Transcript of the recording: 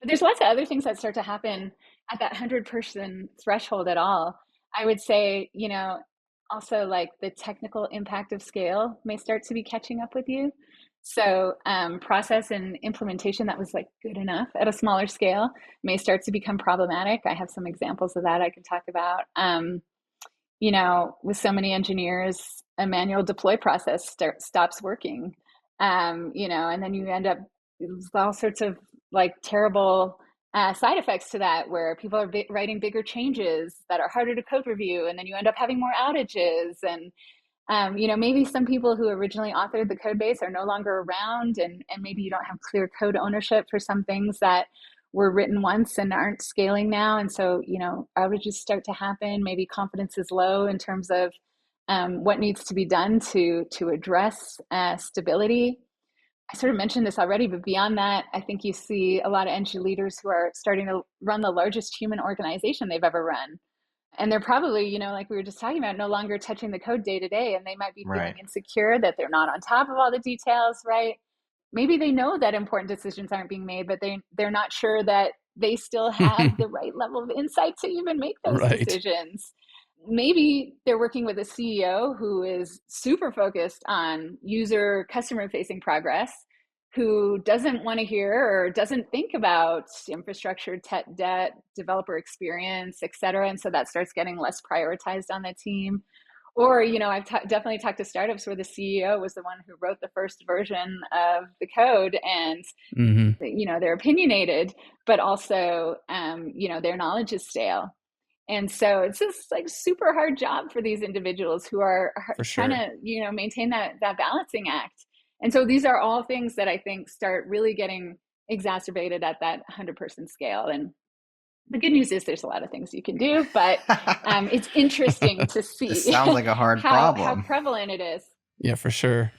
But there's lots of other things that start to happen at that 100-person threshold at all. I would say, also like the technical impact of scale may start to be catching up with you. So process and implementation that was like good enough at a smaller scale may start to become problematic. I have some examples of that I can talk about. With so many engineers, a manual deploy process stops working. And then you end up with all sorts of like terrible side effects to that, where people are writing bigger changes that are harder to code review, and then you end up having more outages. And maybe some people who originally authored the code base are no longer around, and maybe you don't have clear code ownership for some things that were written once and aren't scaling now. And so, outages start to happen. Maybe confidence is low in terms of what needs to be done to address stability. I sort of mentioned this already, but beyond that, I think you see a lot of NG leaders who are starting to run the largest human organization they've ever run. And they're probably, like we were just talking about, no longer touching the code day to day, and they might be feeling Right. insecure that they're not on top of all the details, right? Maybe they know that important decisions aren't being made, but they're not sure that they still have the right level of insight to even make those Right. decisions. Maybe they're working with a CEO who is super focused on user customer facing progress, who doesn't want to hear or doesn't think about infrastructure, tech debt, developer experience, et cetera. And so that starts getting less prioritized on the team. Or, I've definitely talked to startups where the CEO was the one who wrote the first version of the code, and, Hmm. they're opinionated, but also, their knowledge is stale. And so it's just like super hard job for these individuals who are For trying sure. to, maintain that balancing act. And so these are all things that I think start really getting exacerbated at that 100-person scale. And the good news is there's a lot of things you can do, but it's interesting to This see sounds like a hard how problem. prevalent it is. Yeah, for sure.